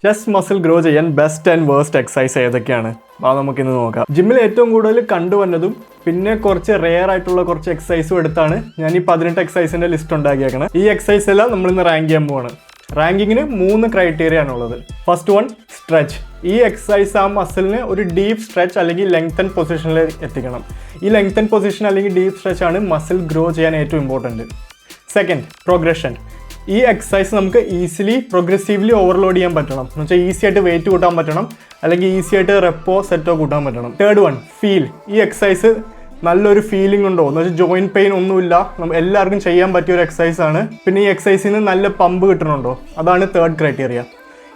Chest muscle grow ചെയ്യാൻ best and worst exercise ഏതൊക്കെയാണ് അത് നമുക്കിന്ന് നോക്കാം. ജിമ്മിൽ ഏറ്റവും കൂടുതൽ കണ്ടുവന്നതും പിന്നെ കുറച്ച് റെയർ ആയിട്ടുള്ള കുറച്ച് എക്സസൈസും എടുത്താണ് ഞാൻ ഈ 18 എക്സസൈസിന്റെ ലിസ്റ്റ് ഉണ്ടാക്കിയേക്കണം. ഈ എക്സസൈസ് എല്ലാം നമ്മളിന്ന് റാങ്ക് ചെയ്യാൻ പോവാണ്. റാങ്കിങ്ങിന് 3 ക്രൈറ്റീരിയ ആണുള്ളത്. First one, stretch. ഈ എക്സസൈസ് ആ മസിലിന് ഒരു ഡീപ്പ് സ്ട്രെച്ച് അല്ലെങ്കിൽ ലെങ്തൻ പൊസിഷനിൽ എത്തിക്കണം. ഈ ലെങ്തൻ പൊസിഷൻ അല്ലെങ്കിൽ ഡീപ്പ് സ്ട്രെച്ച് ആണ് മസിൽ ഗ്രോ ചെയ്യാൻ ഏറ്റവും ഇമ്പോർട്ടൻറ്റ്. Second, progression. ഈ എക്സസൈസ് നമുക്ക് ഈസിലി പ്രോഗ്രസീവ്ലി ഓവർലോഡ് ചെയ്യാൻ പറ്റണം. എന്ന് വെച്ചാൽ ഈസി ആയിട്ട് വെയിറ്റ് കൂട്ടാൻ പറ്റണം, അല്ലെങ്കിൽ ഈസി ആയിട്ട് റെപ്പോ സെറ്റോ കൂട്ടാൻ പറ്റണം. Third one, feel. ഈ എക്സസൈസ് നല്ലൊരു ഫീലിംഗ് ഉണ്ടോ എന്ന് വെച്ചാൽ ജോയിൻറ്റ് പെയിൻ ഒന്നുമില്ല, എല്ലാവർക്കും ചെയ്യാൻ പറ്റിയ ഒരു എക്സസൈസ് ആണ്. പിന്നെ ഈ എക്സസൈസിന് നല്ല പമ്പ് കിട്ടണുണ്ടോ, അതാണ് തേർഡ് ക്രൈറ്റീരിയ.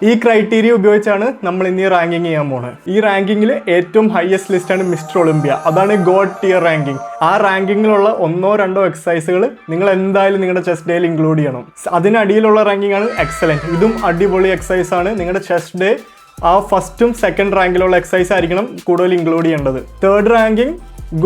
ഈ ക്രൈറ്റീരിയ ഉപയോഗിച്ചാണ് നമ്മൾ ഇന്ന് റാങ്കിങ് ചെയ്യാൻ പോകുന്നത്. ഈ റാങ്കിങ്ങിൽ ഏറ്റവും ഹയസ്റ്റ് ലിസ്റ്റാണ് മിസ്റ്റർ ഒളിമ്പിയ. അതാണ് ഗോഡ് ടിയർ റാങ്കിങ്. ആ റാങ്കിങ്ങിലുള്ള 1-2 എക്സസൈസുകൾ നിങ്ങൾ എന്തായാലും നിങ്ങളുടെ ചെസ്റ്റ് ഡേയിൽ ഇൻക്ലൂഡ് ചെയ്യണം. അതിനടിയിലുള്ള റാങ്കിങ് ആണ് എക്സലൻറ്റ്. ഇതും അടിപൊളി എക്സസൈസ് ആണ്. നിങ്ങളുടെ ചെസ്റ്റ് ഡേ ആ ഫസ്റ്റും സെക്കൻഡ് റാങ്കിലുള്ള എക്സസൈസ് ആയിരിക്കണം കൂടുതൽ ഇൻക്ലൂഡ് ചെയ്യേണ്ടത്. തേർഡ് റാങ്കിങ്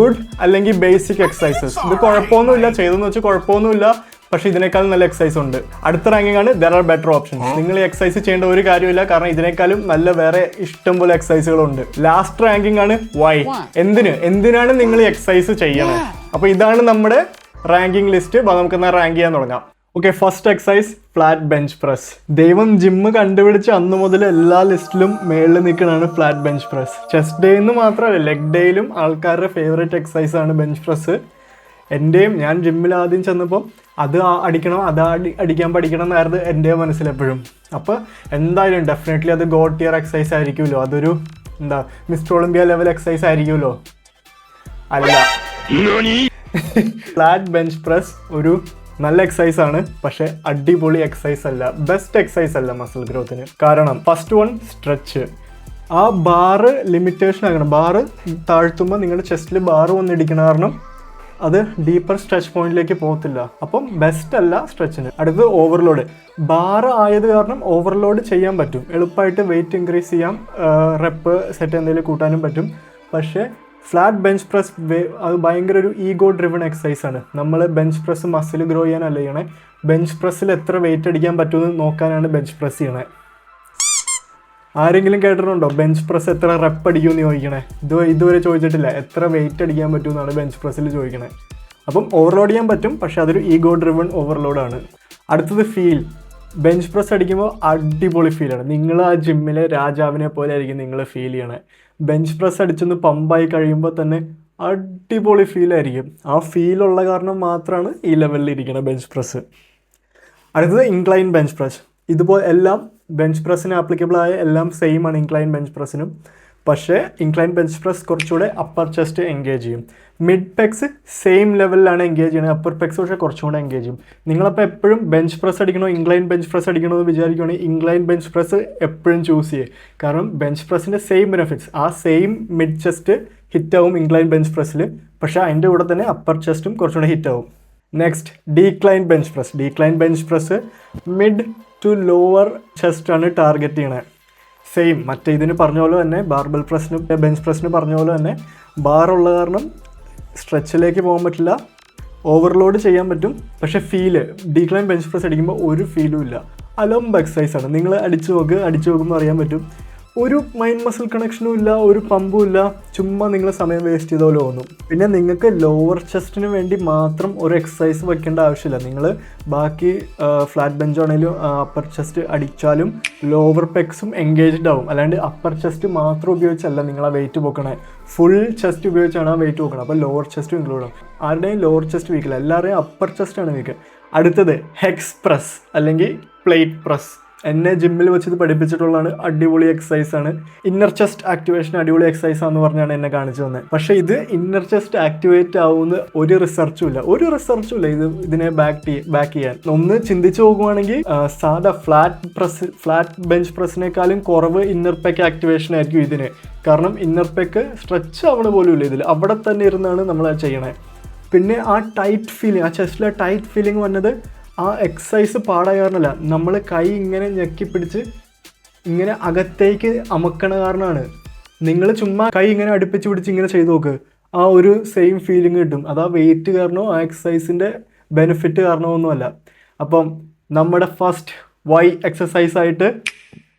ഗുഡ് അല്ലെങ്കിൽ ബേസിക് എക്സസൈസസ്. ഇത് കുഴപ്പമൊന്നുമില്ല, ചെയ്തെന്ന് വെച്ചാൽ കുഴപ്പമൊന്നുമില്ല, പക്ഷേ ഇതിനേക്കാളും നല്ല എക്സസൈസ് ഉണ്ട്. അടുത്ത റാങ്കിങ് ആണ് ദർ ആർ ബെറ്റർ ഓപ്ഷൻസ്. നിങ്ങൾ ഈ എക്സസൈസ് ചെയ്യേണ്ട ഒരു കാര്യമില്ല, കാരണം ഇതിനേക്കാളും നല്ല വേറെ ഇഷ്ടം പോലെ എക്സസൈസുകളുണ്ട്. ലാസ്റ്റ് റാങ്കിങ് ആണ് വൈ. എന്തിനാണ് നിങ്ങൾ ഈ എക്സസൈസ് ചെയ്യണത്? അപ്പോൾ ഇതാണ് നമ്മുടെ റാങ്കിങ് ലിസ്റ്റ്. നമുക്ക് റാങ്ക് ചെയ്യാൻ തുടങ്ങാം. Okay, first exercise flat bench press. ദൈവം ജിമ്മ് കണ്ടുപിടിച്ച് അന്ന് മുതൽ എല്ലാ ലിസ്റ്റിലും മേളിൽ നിൽക്കുന്നതാണ് flat bench press. Chest day എന്ന് മാത്രമല്ല, ലെഗ് ഡേയിലും ആൾക്കാരുടെ ഫേവറേറ്റ് എക്സസൈസ് ആണ് ബെഞ്ച് പ്രസ്. എൻ്റെയും, ഞാൻ ജിമ്മിൽ ആദ്യം ചെന്നപ്പോൾ അത് അടിക്കണം, അടിക്കാൻ പഠിക്കണം എന്നായിരുന്നു എൻ്റെ മനസ്സിലെപ്പോഴും. അപ്പോൾ എന്തായാലും ഡെഫിനറ്റ്ലി അത് ഗോഡ് ടിയർ എക്സസൈസ് ആയിരിക്കുമല്ലോ, അതൊരു മിസ്റ്റർ ഒളിമ്പിയ ലെവൽ എക്സസൈസ് ആയിരിക്കുമല്ലോ. അല്ല, ഫ്ലാറ്റ് ബെഞ്ച് പ്രസ് ഒരു നല്ല എക്സസൈസ് ആണ്, പക്ഷേ അടിപൊളി എക്സസൈസ് അല്ല, ബെസ്റ്റ് എക്സസൈസ് അല്ല മസിൽ ഗ്രോത്തിന്. കാരണം ഫസ്റ്റ് വൺ, സ്ട്രെച്ച്. ആ ബാറ് ലിമിറ്റേഷൻ ആക്കണം. ബാറ് താഴ്ത്തുമ്പോൾ നിങ്ങളുടെ ചെസ്റ്റിൽ ബാറ് വന്നിടിക്കണം, കാരണം അത് ഡീപ്പർ സ്ട്രെച്ച് പോയിന്റിലേക്ക് പോകത്തില്ല. അപ്പം ബെസ്റ്റ് അല്ല സ്ട്രെച്ചിന്. അടുത്തത് ഓവർലോഡ്. ബാറ് ആയത് കാരണം ഓവർലോഡ് ചെയ്യാൻ പറ്റും, എളുപ്പമായിട്ട് വെയിറ്റ് ഇൻക്രീസ് ചെയ്യാം, റെപ്പ് സെറ്റ് എന്തെങ്കിലും കൂട്ടാനും പറ്റും. പക്ഷേ ഫ്ലാറ്റ് ബെഞ്ച് പ്രസ് അത് ഭയങ്കര ഒരു ഈഗോ ഡ്രിവൺ എക്സസൈസ് ആണ്. നമ്മൾ ബെഞ്ച് പ്രസ് മസിൽ ഗ്രോ ചെയ്യാനല്ല ചെയ്യണേ, ബെഞ്ച് പ്രസ്സിൽ എത്ര വെയിറ്റ് അടിക്കാൻ പറ്റുമെന്ന് നോക്കാനാണ് ബെഞ്ച് പ്രസ് ചെയ്യണേ. ആരെങ്കിലും കേട്ടിട്ടുണ്ടോ ബെഞ്ച് പ്രസ് എത്ര റെപ്പ് അടിക്കുമെന്ന് ചോദിക്കണേ? ഇതുവരെ ചോദിച്ചിട്ടില്ല. എത്ര വെയിറ്റ് അടിക്കാൻ പറ്റുമെന്നാണ് ബെഞ്ച് പ്രസ്സിൽ ചോദിക്കണേ. അപ്പം ഓവർലോഡ് ചെയ്യാൻ പറ്റും, പക്ഷെ അതൊരു ഈഗോ ഡ്രിവൺ ഓവർലോഡാണ്. അടുത്തത് ഫീൽ. ബെഞ്ച് പ്രസ് അടിക്കുമ്പോൾ അടിപൊളി ഫീലാണ്. നിങ്ങൾ ആ ജിമ്മിലെ രാജാവിനെ പോലെ ആയിരിക്കും നിങ്ങൾ ഫീൽ ചെയ്യണേ. ബെഞ്ച് പ്രസ് അടിച്ചൊന്ന് പമ്പായി കഴിയുമ്പോൾ തന്നെ അടിപൊളി ഫീലായിരിക്കും. ആ ഫീലുള്ള കാരണം മാത്രമാണ് ഈ ലെവലിൽ ഇരിക്കണ ബെഞ്ച് പ്രസ്. അടുത്തത് ഇൻക്ലൈൻ ബെഞ്ച് പ്രസ്. ഇതുപോലെ എല്ലാം ബെഞ്ച് പ്രസ്സിന് ആപ്ലിക്കബിൾ ആയ എല്ലാം സെയിം ആണ് ഇൻക്ലൈൻ ബെഞ്ച് പ്രസ്സിനും. പക്ഷേ ഇൻക്ലൈൻ ബെഞ്ച് പ്രസ് കുറച്ചുകൂടെ അപ്പർ ചെസ്റ്റ് എൻഗേജ് ചെയ്യും. മിഡ് പെക്സ് സെയിം ലെവലിലാണ് എൻഗേജ് ചെയ്യുന്നത്, അപ്പർ പെക്സ് പക്ഷേ കുറച്ചുകൂടെ എൻഗേജ് ചെയ്യും. നിങ്ങളപ്പോൾ എപ്പോഴും ബെഞ്ച് പ്രസ് അടിക്കണോ ഇൻക്ലൈൻ ബെഞ്ച് പ്രസ് അടിക്കണോ എന്ന് വിചാരിക്കുകയാണെങ്കിൽ ഇൻക്ലൈൻ ബെഞ്ച് പ്രസ് എപ്പോഴും ചൂസ് ചെയ്യുക. കാരണം ബെഞ്ച് പ്രസ്സിൻ്റെ സെയിം ബെനിഫിറ്റ്സ്, ആ സെയിം മിഡ് ചെസ്റ്റ് ഹിറ്റാവും ഇൻക്ലൈൻ ബെഞ്ച് പ്രസ്സിൽ, പക്ഷേ അതിൻ്റെ കൂടെ തന്നെ അപ്പർ ചെസ്റ്റും കുറച്ചുകൂടെ ഹിറ്റാവും. Next, decline bench press. Decline bench press mid to lower ചെസ്റ്റാണ് target ചെയ്യണത്. സെയിം മറ്റേ ഇതിന് പറഞ്ഞ പോലെ തന്നെ, ബാർബൽ പ്രസ്സിന് ബെഞ്ച് പ്രസ്സിന് പറഞ്ഞ പോലെ തന്നെ ബാറുള്ള കാരണം സ്ട്രെച്ചിലേക്ക് പോകാൻ പറ്റില്ല, ഓവർലോഡ് ചെയ്യാൻ പറ്റും. പക്ഷേ ഫീല് ഡീക്ലൈൻ ബെഞ്ച് പ്രസ് അടിക്കുമ്പോൾ ഒരു ഫീലും ഇല്ല. അലംബ് എക്സസൈസാണ്. നിങ്ങൾ അടിച്ചു നോക്കുമ്പോൾ അറിയാൻ പറ്റും. ഒരു മൈൻഡ് മസിൽ കണക്ഷനും ഇല്ല, ഒരു പമ്പും ഇല്ല, ചുമ്മാ നിങ്ങൾ സമയം വേസ്റ്റ് ചെയ്ത പോലെ തോന്നും. പിന്നെ നിങ്ങൾക്ക് ലോവർ ചെസ്റ്റിന് വേണ്ടി മാത്രം ഒരു എക്സസൈസ് വെക്കേണ്ട ആവശ്യമില്ല. നിങ്ങൾ ബാക്കി ഫ്ലാറ്റ് ബെഞ്ച് ആണെങ്കിലും അപ്പർ ചെസ്റ്റ് അടിച്ചാലും ലോവർ പെക്സും എൻഗേജ്ഡ് ആവും. അല്ലാണ്ട് അപ്പർ ചെസ്റ്റ് മാത്രം ഉപയോഗിച്ചല്ല നിങ്ങൾ ആ വെയിറ്റ് പൊക്കണേ, ഫുൾ ചെസ്റ്റ് ഉപയോഗിച്ചാണ് ആ വെയിറ്റ് പൊക്കണം. അപ്പോൾ ലോവർ ചെസ്റ്റ് ഇൻക്ലൂഡ് ആവും. ആരുടെയും ലോവർ ചെസ്റ്റ് വീക്കില്ല, എല്ലാവരുടെയും അപ്പർ ചെസ്റ്റാണ് വീക്ക്. അടുത്തത് ഹെക്സ് പ്രസ് അല്ലെങ്കിൽ പ്ലേറ്റ് പ്രസ്. എന്നെ ജിമ്മിൽ വെച്ച് ഇത് പഠിപ്പിച്ചിട്ടുള്ളതാണ്. അടിപൊളി എക്സസൈസ് ആണ്. ഇന്നർ ചെസ്റ്റ് ആക്ടിവേഷൻ അടിപൊളി എക്സസൈസ് ആണെന്ന് പറഞ്ഞാണ് എന്നെ കാണിച്ചു തന്നത്. പക്ഷേ ഇത് ഇന്നർ ചെസ്റ്റ് ആക്ടിവേറ്റ് ആവുന്ന ഒരു റിസർച്ചും ഇല്ല ഇതിനെ ബാക്ക് ചെയ്യാൻ. ഒന്ന് ചിന്തിച്ച് നോക്കുവാണെങ്കിൽ സാധാ ഫ്ലാറ്റ് ബെഞ്ച് പ്രസ്സിനേക്കാളും കുറവ് ഇന്നർ പെക്ക് ആക്ടിവേഷൻ ആയിരിക്കും ഇതിന്. കാരണം ഇന്നർ പെക്ക് സ്ട്രെച്ച് ആവണ പോലും ഇല്ല ഇതിൽ, അവിടെ തന്നെ ഇരുന്നാണ് നമ്മൾ ചെയ്യണേ. പിന്നെ ആ ടൈറ്റ് ഫീലിംഗ്, ആ ചെസ്റ്റിലെ ടൈറ്റ് ഫീലിംഗ് വന്നത് ആ എക്സസൈസ് പാടായ കാരണമല്ല, നമ്മൾ കൈ ഇങ്ങനെ ഞെക്കിപ്പിടിച്ച് ഇങ്ങനെ അകത്തേക്ക് അമക്കണ കാരണമാണ്. നിങ്ങൾ ചുമ്മാ കൈ ഇങ്ങനെ അടുപ്പിച്ച് പിടിച്ച് ഇങ്ങനെ ചെയ്ത് നോക്ക്, ആ ഒരു സെയിം ഫീലിംഗ് കിട്ടും. അത് ആ വെയിറ്റ് കാരണമോ ആ എക്സസൈസിൻ്റെ ബെനിഫിറ്റ് കാരണമോ ഒന്നുമല്ല. അപ്പം നമ്മുടെ ഫസ്റ്റ് വൈ എക്സസൈസ് ആയിട്ട്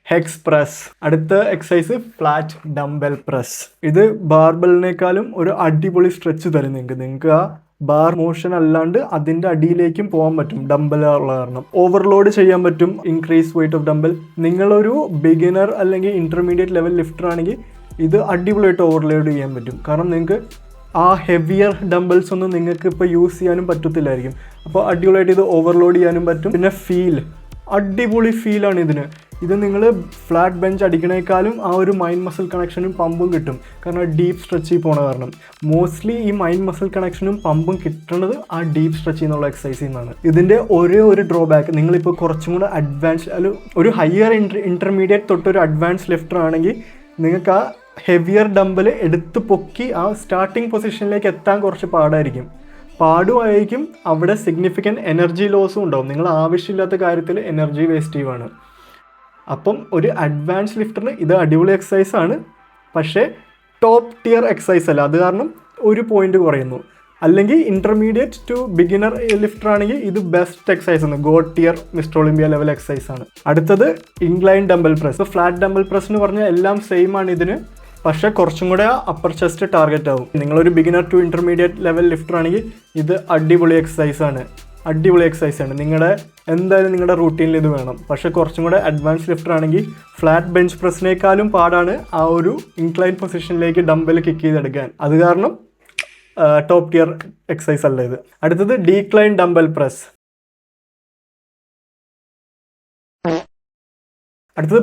ഹെക്സ് പ്രസ്. അടുത്ത എക്സസൈസ് ഫ്ലാറ്റ് ഡംബൽ പ്രസ്. ഇത് ബാർബലിനേക്കാളും ഒരു അടിപൊളി സ്ട്രെച്ച് തരും നിങ്ങൾക്ക് ആ ബാർ മോഷൻ അല്ലാണ്ട് അതിൻ്റെ അടിയിലേക്കും പോകാൻ പറ്റും ഡംബൽ ഉള്ള കാരണം. ഓവർലോഡ് ചെയ്യാൻ പറ്റും, ഇൻക്രീസ് വെയിറ്റ് ഓഫ് ഡംബൽ. നിങ്ങളൊരു ബിഗിനർ അല്ലെങ്കിൽ ഇൻ്റർമീഡിയറ്റ് ലെവൽ ലിഫ്റ്റർ ആണെങ്കിൽ ഇത് അടിപൊളിയായിട്ട് ഓവർലോഡ് ചെയ്യാൻ പറ്റും. കാരണം നിങ്ങൾക്ക് ആ ഹെവിയർ ഡംബൽസ് ഒന്നും നിങ്ങൾക്ക് ഇപ്പോൾ യൂസ് ചെയ്യാനും പറ്റത്തില്ലായിരിക്കും. അപ്പോൾ അടിപൊളിയായിട്ട് ഇത് ഓവർലോഡ് ചെയ്യാനും പറ്റും. പിന്നെ അടിപൊളി ഫീലാണ് ഇതിന്. ഇത് നിങ്ങൾ ഫ്ലാറ്റ് ബെഞ്ച് അടിക്കണേക്കാളും ആ ഒരു മൈൻഡ് മസിൽ കണക്ഷനും പമ്പും കിട്ടും. കാരണം ഡീപ്പ് സ്ട്രെച്ചിൽ പോണ കാരണം മോസ്റ്റ്ലി ഈ മൈൻഡ് മസിൽ കണക്ഷനും പമ്പും കിട്ടുന്നത് ആ ഡീപ്പ് സ്ട്രെച്ചിൽ നിന്നുള്ള എക്സസൈസിൽ നിന്നാണ്. ഇതിൻ്റെ ഒരേ ഒരു ഡ്രോബാക്ക്, നിങ്ങളിപ്പോൾ കുറച്ചും കൂടെ അഡ്വാൻസ് ഒരു ഹയർ ഇൻ്റർമീഡിയറ്റ് തൊട്ടൊരു അഡ്വാൻസ് ലിഫ്റ്റർ ആണെങ്കിൽ നിങ്ങൾക്ക് ആ ഹെവിയർ ഡംബൽ എടുത്ത് പൊക്കി ആ സ്റ്റാർട്ടിങ് പൊസിഷനിലേക്ക് എത്താൻ കുറച്ച് പാടുമായിരിക്കും. അവിടെ സിഗ്നിഫിക്കൻറ്റ് എനർജി ലോസും ഉണ്ടാവും. നിങ്ങൾ ആവശ്യമില്ലാത്ത കാര്യത്തിൽ എനർജി വേസ്റ്റ് ചെയ്യുവാണ്. അപ്പം ഒരു അഡ്വാൻസ് ലിഫ്റ്ററിന് ഇത് അടിപൊളി എക്സസൈസാണ്, പക്ഷേ ടോപ്പ് ടിയർ എക്സസൈസ് അല്ല. അത് കാരണം ഒരു പോയിന്റ് കുറയുന്നു. അല്ലെങ്കിൽ ഇൻ്റർമീഡിയറ്റ് ടു ബിഗിനർ ലിഫ്റ്റർ ആണെങ്കിൽ ഇത് ബെസ്റ്റ് എക്സസൈസ് ആണ്, God tear mister Olympia level exercise ആണ്. അടുത്തത് incline dumbbell press. Flat dumbbell press എന്ന് പറഞ്ഞാൽ എല്ലാം സെയിം ആണ് ഇതിന്, പക്ഷേ കുറച്ചും കൂടെ അപ്പർ ചെസ്റ്റ് ടാർഗറ്റ് ആവും. നിങ്ങളൊരു beginner to intermediate level lifter ആണെങ്കിൽ ഇത് അടിപൊളി എക്സസൈസ് ആണ്. എന്തായാലും നിങ്ങളുടെ റൂട്ടീനിൽ ഇത് വേണം. പക്ഷേ കുറച്ചും കൂടെ അഡ്വാൻസ് ലിഫ്റ്റർ ആണെങ്കിൽ ഫ്ലാറ്റ് ബെഞ്ച് പ്രസ്സിനേക്കാളും പാടാണ് ആ ഒരു ഇൻക്ലൈൻ പൊസിഷനിലേക്ക് ഡംബൽ കിക്ക് ചെയ്തെടുക്കാൻ. അത് കാരണം ടോപ്പ് ടിയർ എക്സസൈസ് അല്ല ഇത്. അടുത്തത് ഡീക്ലൈൻ ഡംബൽ പ്രസ്. അടുത്തത്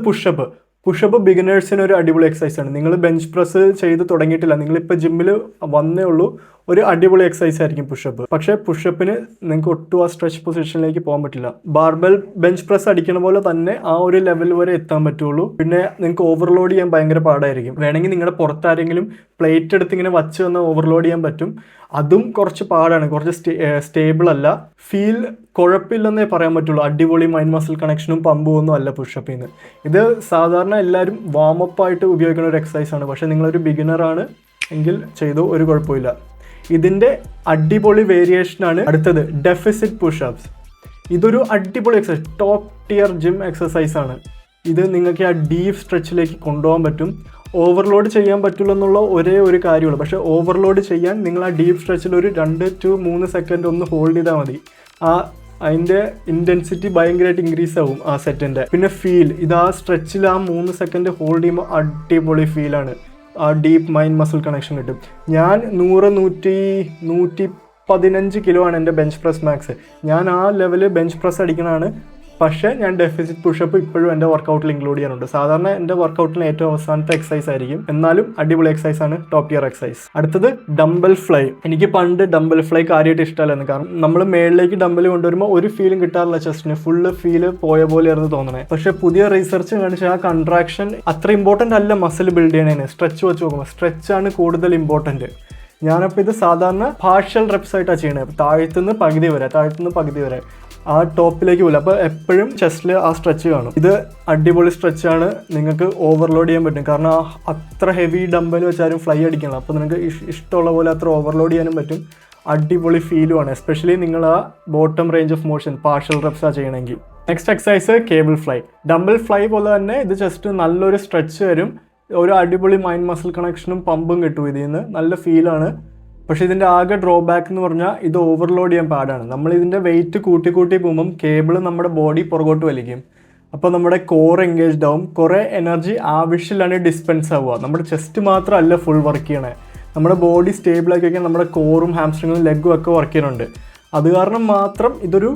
പുഷപ്പ് ബിഗിനേഴ്സിന് ഒരു അടിപൊളി എക്സസൈസ് ആണ്. നിങ്ങൾ ബെഞ്ച് പ്രസ് ചെയ്ത് തുടങ്ങിയിട്ടില്ല, നിങ്ങളിപ്പോൾ ജിമ്മിൽ വന്നേ ഉള്ളൂ, ഒരു അടിപൊളി എക്സസൈസ് ആയിരിക്കും പുഷപ്പ്. പക്ഷേ പുഷപ്പിന് നിങ്ങൾക്ക് ഒട്ടും ആ സ്ട്രെച്ച് പൊസിഷനിലേക്ക് പോകാൻ പറ്റില്ല. ബാർബൽ ബെഞ്ച് പ്രസ് അടിക്കണ പോലെ തന്നെ ആ ഒരു ലെവൽ വരെ എത്താൻ പറ്റുള്ളൂ. പിന്നെ നിങ്ങൾക്ക് ഓവർലോഡ് ചെയ്യാൻ ഭയങ്കര പാടായിരിക്കും. വേണമെങ്കിൽ നിങ്ങളുടെ പുറത്താരെങ്കിലും പ്ലേറ്റ് എടുത്ത് ഇങ്ങനെ വച്ച് വന്ന് ഓവർലോഡ് ചെയ്യാൻ പറ്റും. അതും കുറച്ച് പാടാണ്, കുറച്ച് സ്റ്റേബിൾ അല്ല. ഫീൽ കുഴപ്പമില്ലെന്നേ പറയാൻ പറ്റുള്ളൂ. അടിപൊളി മൈൻഡ് മസിൽ കണക്ഷനും പമ്പും ഒന്നും അല്ല പുഷപ്പിൽ നിന്ന്. ഇത് സാധാരണ എല്ലാവരും വാമപ്പായിട്ട് ഉപയോഗിക്കുന്ന ഒരു എക്സസൈസ് ആണ്. പക്ഷേ നിങ്ങളൊരു ബിഗിനറാണ് എങ്കിൽ ചെയ്തോ, ഒരു കുഴപ്പമില്ല. ഇതിൻ്റെ അടിപൊളി വേരിയേഷനാണ് അടുത്തത് ഡെഫിസിറ്റ് പുഷപ്സ്. ഇതൊരു അടിപൊളി exercise, top tier gym exercise ആണ്. ഇത് നിങ്ങൾക്ക് ആ ഡീപ്പ് സ്ട്രെച്ചിലേക്ക് കൊണ്ടുപോകാൻ പറ്റും. ഓവർലോഡ് ചെയ്യാൻ പറ്റില്ല എന്നുള്ള ഒരേ ഒരു കാര്യമുള്ളൂ. പക്ഷേ ഓവർലോഡ് ചെയ്യാൻ നിങ്ങൾ ആ ഡീപ്പ് സ്ട്രെച്ചിൽ ഒരു 2 to 3 സെക്കൻഡ് ഒന്ന് ഹോൾഡ് ചെയ്താൽ മതി. അതിൻ്റെ ഇൻറ്റൻസിറ്റി ഭയങ്കരമായിട്ട് ഇൻക്രീസ് ആവും ആ സെറ്റിൻ്റെ. പിന്നെ ഇത് ആ സ്ട്രെച്ചിൽ ആ 3 സെക്കൻഡ് ഹോൾഡ് ചെയ്യുമ്പോൾ അടിപൊളി ഫീലാണ്. ആ ഡീപ്പ് മൈൻഡ് മസിൽ കണക്ഷൻ കിട്ടും. ഞാൻ 115 കിലോ ആണ് എൻ്റെ ബെഞ്ച് പ്രസ് മാക്സ്. ഞാൻ ആ ലെവല് ബെഞ്ച് പ്രസ് അടിക്കണതാണ്. പക്ഷേ ഞാൻ ഡെഫിസിറ്റ് പുഷപ്പ് ഇപ്പോഴും എൻ്റെ വർക്കൗട്ടിൽ ഇൻക്ലൂഡ് ചെയ്യാറുണ്ട്. സാധാരണ എൻ്റെ വർക്കൗട്ടിൽ ഏറ്റവും അവസാനത്തെ എക്സസൈസ് ആയിരിക്കും, എന്നാലും അടിപൊളി എക്സസൈസ് ആണ്, ടോപ്പ് ടിയർ എക്സസൈസ്. അടുത്തത് ഡംബൽ ഫ്ലൈ. എനിക്ക് പണ്ട് ഡംബൽ ഫ്ലൈ കാര്യമായിട്ട് ഇഷ്ടമല്ലായിരുന്നു. കാരണം നമ്മൾ മേളിലേക്ക് ഡംബൽ കൊണ്ടുവരുമ്പോൾ ഒരു ഫീലും കിട്ടാറില്ല, ചെസ്റ്റിന് ഫുള്ള് ഫീല് പോയ പോലെയായിരുന്നു തോന്നണേ. പക്ഷേ പുതിയ റിസർച്ച് കാണിച്ച ആ കൺട്രാക്ഷൻ അത്ര ഇമ്പോർട്ടൻ്റ് അല്ല മസിൽ ബിൽഡ് ചെയ്യണേന്. സ്ട്രെച്ച് വെച്ച് നോക്കുമ്പോൾ സ്ട്രെച്ചാണ് കൂടുതൽ ഇമ്പോർട്ടൻറ്റ്. ഞാനപ്പോൾ ഇത് സാധാരണ പാർഷ്യൽ റെപ്സ് ആയിട്ടാണ് ചെയ്യണത്. താഴത്തുനിന്ന് പകുതി വരെ ആ ടോപ്പിലേക്ക് പോകില്ല. അപ്പോൾ എപ്പോഴും ചെസ്റ്റിൽ ആ സ്ട്രെച്ച് കാണും. ഇത് അടിപൊളി സ്ട്രെച്ചാണ്, നിങ്ങൾക്ക് ഓവർലോഡ് ചെയ്യാൻ പറ്റും. കാരണം അത്ര ഹെവി ഡംബൽ വെച്ചാലും ഫ്ലൈ അടിക്കണം. അപ്പോൾ നിങ്ങൾക്ക് ഇഷ്ടമുള്ള പോലെ അത്ര ഓവർലോഡ് ചെയ്യാനും പറ്റും. അടിപൊളി ഫീലുമാണ്, എസ്പെഷ്യലി നിങ്ങൾ ആ bottom range of motion partial റെപ്സാ ചെയ്യണമെങ്കിൽ. Next exercise cable fly. Dumbbell fly പോലെ തന്നെ ഇത് ജസ്റ്റ് നല്ലൊരു സ്ട്രെച്ച് വരും, ഒരു അടിപൊളി മൈൻഡ് മസിൽ കണക്ഷനും പമ്പും കിട്ടും. ഇതിൽ നിന്ന് നല്ല ഫീലാണ്. പക്ഷേ ഇതിൻ്റെ ആകെ ഡ്രോബാക്ക് എന്ന് പറഞ്ഞാൽ ഇത് ഓവർലോഡ് ചെയ്യാൻ പാടാണ്. നമ്മൾ ഇതിൻ്റെ വെയിറ്റ് കൂട്ടി പോകുമ്പം കേബിൾ നമ്മുടെ ബോഡി പുറകോട്ട് വലിക്കും. അപ്പോൾ നമ്മുടെ കോർ എൻഗേജ്ഡ് ആവും, കുറേ എനർജി ആവശ്യമില്ലാണ്ട് ഡിസ്പെൻസ് ആവുക. നമ്മുടെ ചെസ്റ്റ് മാത്രമല്ല ഫുൾ വർക്ക് ചെയ്യണേ, നമ്മുടെ ബോഡി സ്റ്റേബിളാക്കി വയ്ക്കാൻ നമ്മുടെ കോറും ഹാംസ്ട്രിങ്ങും ലെഗും ഒക്കെ വർക്ക് ചെയ്യുന്നുണ്ട്. അത് കാരണം മാത്രം ഇതൊരു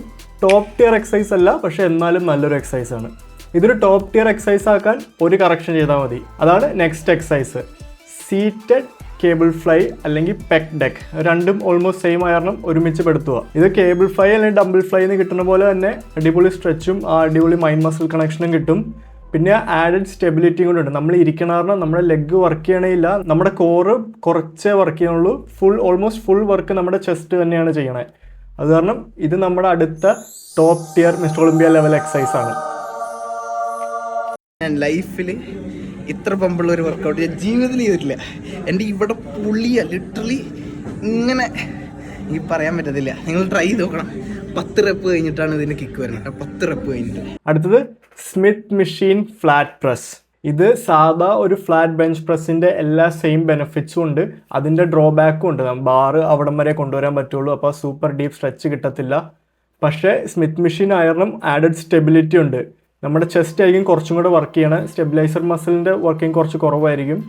ടോപ്പ് ടിയർ എക്സസൈസ് അല്ല, പക്ഷേ എന്നാലും നല്ലൊരു എക്സസൈസ് ആണ്. ഇതൊരു ടോപ്പ് ടിയർ എക്സസൈസ് ആക്കാൻ ഒരു കറക്ഷൻ ചെയ്താൽ മതി. അതാണ് next exercise, seated cable fly അല്ലെങ്കിൽ പെക് ഡെക്ക്. രണ്ടും ഓൾമോസ്റ്റ് സെയിം ആയിരുന്നു, ഒരുമിച്ച് പെടുത്തുക. ഇത് കേബിൾ ഫ്ലൈ അല്ലെങ്കിൽ ഡംബിൾ ഫ്ലൈ എന്ന് കിട്ടുന്ന പോലെ തന്നെ അടിപൊളി സ്ട്രെച്ചും ആ അടിപൊളി മൈൻഡ് മസിൽ കണക്ഷനും കിട്ടും. പിന്നെ ആഡഡ് സ്റ്റെബിലിറ്റിയും കൂടെ ഉണ്ട്. നമ്മൾ ഇരിക്കണ കാരണം നമ്മുടെ ലെഗ് വർക്ക് ചെയ്യണേയില്ല, നമ്മുടെ കോറ് കുറച്ചേ വർക്ക് ചെയ്യണുള്ളൂ. ഓൾമോസ്റ്റ് ഫുൾ വർക്ക് നമ്മുടെ ചെസ്റ്റ് തന്നെയാണ് ചെയ്യണേ. അത് കാരണം ഇത് നമ്മുടെ അടുത്ത top tear mister Olympia level exercise ആണ്. ഞാൻ ലൈഫിൽ ഇത്ര പമ്പുള്ള ഒരു വർക്കൗട്ട് ഞാൻ ജീവിതത്തിൽ ചെയ്തിട്ടില്ല. എൻ്റെ ഇവിടെ പുള്ളിയ ലിറ്ററലി ഇങ്ങനെ എനിക്ക് പറയാൻ പറ്റത്തില്ല. നിങ്ങൾ ട്രൈ ചെയ്ത് നോക്കണം, 10 റെപ്പ് കഴിഞ്ഞിട്ടാണ് ഇതിന് കിക്ക് വരുന്നത് കേട്ടോ. 10 റെപ്പ് കഴിഞ്ഞിട്ട്. അടുത്തത് സ്മിത്ത് മെഷീൻ ഫ്ലാറ്റ് പ്രസ്. ഇത് സാധാ ഒരു ഫ്ലാറ്റ് ബെഞ്ച് പ്രസ്സിൻ്റെ എല്ലാ സെയിം ബെനിഫിറ്റ്സും ഉണ്ട്, അതിൻ്റെ ഡ്രോബാക്കും ഉണ്ട്. ബാറ് അവിടം വരെ കൊണ്ടുവരാൻ പറ്റുള്ളൂ, അപ്പോൾ സൂപ്പർ ഡീപ്പ് സ്ട്രെച്ച് കിട്ടത്തില്ല. പക്ഷേ സ്മിത്ത് മെഷീൻ ആയിരുന്നു ആഡഡ് സ്റ്റെബിലിറ്റി ഉണ്ട്. നമ്മുടെ ചെസ്റ്റ് ആയിരിക്കും കുറച്ചും കൂടെ വർക്ക് ചെയ്യണം, സ്റ്റെബിലൈസർ മസിലിൻ്റെ വർക്കിംഗ് കുറച്ച് കുറവായിരിക്കും.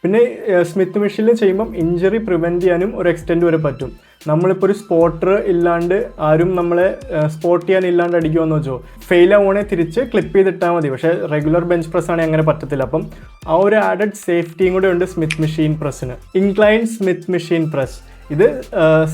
പിന്നെ സ്മിത്ത് മെഷീനിൽ ചെയ്യുമ്പം ഇഞ്ചറി പ്രിവെൻറ്റ് ചെയ്യാനും ഒരു എക്സ്റ്റെൻറ്റ് വരെ പറ്റും. നമ്മളിപ്പോൾ ഒരു സ്പോട്ടർ ഇല്ലാണ്ട് ആരും നമ്മളെ സ്പോട്ട് ചെയ്യാൻ ഇല്ലാണ്ട് അടിക്കുമെന്ന് വെച്ചോ, ഫെയിൽ ആവുകയാണെങ്കിൽ തിരിച്ച് ക്ലിപ്പ് ചെയ്തിട്ടാൽ മതി. പക്ഷേ റെഗുലർ ബെഞ്ച് പ്രസ് ആണെങ്കിൽ അങ്ങനെ പറ്റത്തില്ല. അപ്പം ആ ഒരു ആഡഡ് സേഫ്റ്റിയും കൂടെ ഉണ്ട് സ്മിത്ത് മെഷീൻ പ്രസ്സിന്. ഇൻക്ലൈൻ സ്മിത്ത് മെഷീൻ പ്രസ്, ഇത്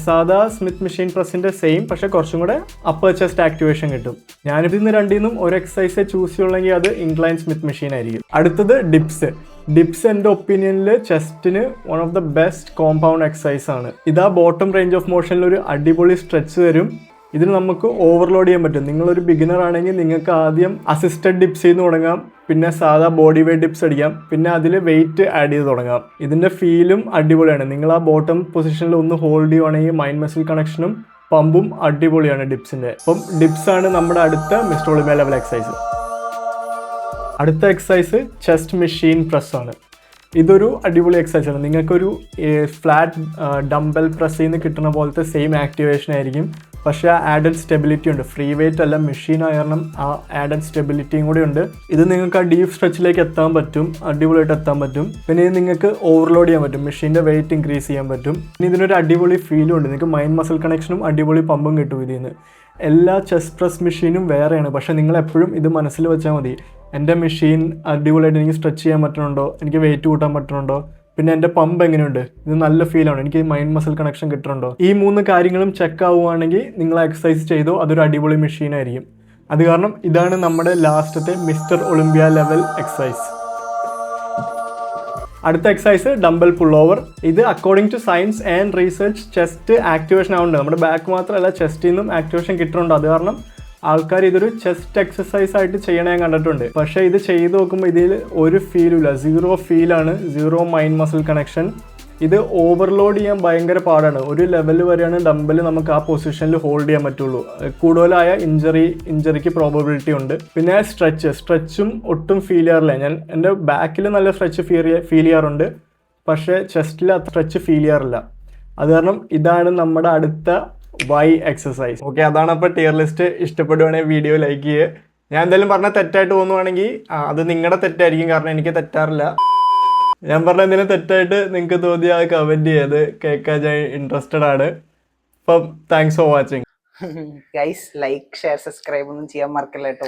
സാധാ സ്മിത്ത് മെഷീൻ പ്രസ്സിൻ്റെ സെയിം, പക്ഷേ കുറച്ചും കൂടെ അപ്പർ ചെസ്റ്റ് ആക്ടിവേഷൻ കിട്ടും. ഞാനിതിൽ രണ്ടിൽ ഒരു എക്സസൈസ് ചൂസ് ചെയ്യുള്ളെങ്കിൽ അത് ഇൻക്ലൈൻ സ്മിത്ത് മെഷീൻ ആയിരിക്കും. അടുത്തത് ഡിപ്സ്. ഡിപ്സ് എൻ്റെ ഒപ്പീനിയനിൽ ചെസ്റ്റിന് one of the best compound exercise ആണ്. ഇതാ ബോട്ടം റേഞ്ച് ഓഫ് മോഷനിൽ ഒരു അടിപൊളി സ്ട്രെച്ച് തരും. ഇതിന് നമുക്ക് ഓവർലോഡ് ചെയ്യാൻ പറ്റും. നിങ്ങളൊരു ബിഗിനർ ആണെങ്കിൽ നിങ്ങൾക്ക് ആദ്യം അസിസ്റ്റഡ് ഡിപ്സ് ചെയ്ത് തുടങ്ങാം, പിന്നെ സാധാ ബോഡി വെയ്റ്റ് ഡിപ്സ് അടിക്കാം, പിന്നെ അതിൽ വെയിറ്റ് ആഡ് ചെയ്ത് തുടങ്ങാം. ഇതിൻ്റെ ഫീലും അടിപൊളിയാണ്. നിങ്ങൾ ആ ബോട്ടം പൊസിഷനിൽ ഒന്ന് ഹോൾഡ് ചെയ്യുവാണെങ്കിൽ മൈൻഡ് മസിൽ കണക്ഷനും പമ്പും അടിപൊളിയാണ് ഡിപ്സിൻ്റെ. അപ്പം ഡിപ്സാണ് നമ്മുടെ അടുത്ത മിസ്റ്റർ ഒളിമ്പിയ ലെവൽ എക്സസൈസ്. അടുത്ത എക്സസൈസ് ചെസ്റ്റ് മെഷീൻ പ്രസ് ആണ്. ഇതൊരു അടിപൊളി എക്സസൈസ് ആണ്. നിങ്ങൾക്കൊരു ഫ്ലാറ്റ് ഡംബൽ പ്രസ് ചെയ്യുന്ന കിട്ടുന്ന പോലത്തെ സെയിം ആക്ടിവേഷൻ ആയിരിക്കും, പക്ഷേ ആ ആഡഡ് സ്റ്റെബിലിറ്റി ഉണ്ട്. ഫ്രീ വെയിറ്റ് അല്ല, മെഷീൻ കാരണം ആ ആഡഡ് സ്റ്റെബിലിറ്റിയും കൂടി ഉണ്ട്. ഇത് നിങ്ങൾക്ക് ആ ഡീപ്പ് സ്ട്രെച്ചിലേക്ക് എത്താൻ പറ്റും, അടിപൊളിയായിട്ട് എത്താൻ പറ്റും. പിന്നെ ഇത് നിങ്ങൾക്ക് ഓവർലോഡ് ചെയ്യാൻ പറ്റും, മെഷീൻ്റെ വെയിറ്റ് ഇൻക്രീസ് ചെയ്യാൻ പറ്റും. പിന്നെ ഇതിനൊരു അടിപൊളി ഫീലും ഉണ്ട്. നിങ്ങൾക്ക് മൈൻഡ് മസിൽ കണക്ഷനും അടിപൊളി പമ്പും കിട്ടും ഇതിൽ നിന്ന്. എല്ലാ ചെസ്റ്റ് പ്രസ് മെഷീനും വേറെയാണ്, പക്ഷേ നിങ്ങൾ എപ്പോഴും ഇത് മനസ്സിൽ വെച്ചാൽ മതി. എൻ്റെ മെഷീൻ അടിപൊളിയായിട്ട് എനിക്ക് സ്ട്രെച്ച് ചെയ്യാൻ പറ്റുന്നുണ്ടോ, എനിക്ക് വെയിറ്റ് കൂട്ടാൻ പറ്റുന്നുണ്ടോ, പിന്നെ എൻ്റെ പമ്പ് എങ്ങനെയുണ്ട്, ഇത് നല്ല ഫീലാണ്, എനിക്ക് മൈൻഡ് മസിൽ കണക്ഷൻ കിട്ടുന്നുണ്ടോ. ഈ 3 കാര്യങ്ങളും ചെക്ക് ആവുകയാണെങ്കിൽ നിങ്ങൾ എക്സസൈസ് ചെയ്തോ, അതൊരു അടിപൊളി മെഷീനായിരിക്കും. അത് കാരണം ഇതാണ് നമ്മുടെ ലാസ്റ്റത്തെ മിസ്റ്റർ ഒളിമ്പിയ ലെവൽ എക്സസൈസ്. അടുത്ത എക്സസൈസ് ഡംബൽ പുൾ ഓവർ. ഇത് according two science and research chest activation ആവുന്നുണ്ട്. നമ്മുടെ ബാക്ക് മാത്രമല്ല ചെസ്റ്റിൽ നിന്നും ആക്ടിവേഷൻ കിട്ടുന്നുണ്ട്. അത് കാരണം ആൾക്കാർ ഇതൊരു ചെസ്റ്റ് എക്സസൈസ് ആയിട്ട് ചെയ്യണേ ഞാൻ കണ്ടിട്ടുണ്ട്. പക്ഷേ ഇത് ചെയ്ത് നോക്കുമ്പോൾ ഇതിൽ ഒരു ഫീലുമില്ല, സീറോ ഫീലാണ്, സീറോ മൈൻഡ് മസിൽ കണക്ഷൻ. ഇത് ഓവർലോഡ് ചെയ്യാൻ ഭയങ്കര പാടാണ്. ഒരു ലെവൽ വരെയാണ് ഡംബൽ നമുക്ക് ആ പൊസിഷനിൽ ഹോൾഡ് ചെയ്യാൻ പറ്റുള്ളൂ. കൂടുതലായ ഇഞ്ചറിക്ക് പ്രോബബിലിറ്റി ഉണ്ട്. പിന്നെ സ്ട്രെച്ചും ഒട്ടും ഫീൽ ചെയ്യാറില്ല. ഞാൻ എൻ്റെ ബാക്കിൽ നല്ല സ്ട്രെച്ച് ഫീൽ ചെയ്യാറുണ്ട്, പക്ഷേ ചെസ്റ്റിൽ അത്ര സ്ട്രെച്ച് ഫീൽ ചെയ്യാറില്ല. അത് കാരണം ഇതാണ് നമ്മുടെ അടുത്ത വൈ എക്സസൈസ്. ഓക്കെ, അതാണ് അപ്പോൾ ടിയർ ലിസ്റ്റ്. ഇഷ്ടപ്പെടുവാണെങ്കിൽ വീഡിയോ ലൈക്ക് ചെയ്യുക. ഞാൻ എന്തായാലും പറഞ്ഞാൽ തെറ്റായിട്ട് തോന്നുവാണെങ്കിൽ അത് നിങ്ങളുടെ തെറ്റായിരിക്കും, കാരണം എനിക്ക് തെറ്റാറില്ല. ഞാൻ പറഞ്ഞ എന്തെങ്കിലും തെറ്റായിട്ട് നിങ്ങൾക്ക് തോന്നിയാൽ അത് കമൻറ്റ് ചെയ്ത് കേൾക്കാൻ ഞാൻ ഇൻട്രസ്റ്റഡ് ആണ്. അപ്പം thanks for watching. Guys, like share subscribe ഒന്നും ചെയ്യാൻ മറക്കല്ല കേട്ടോ.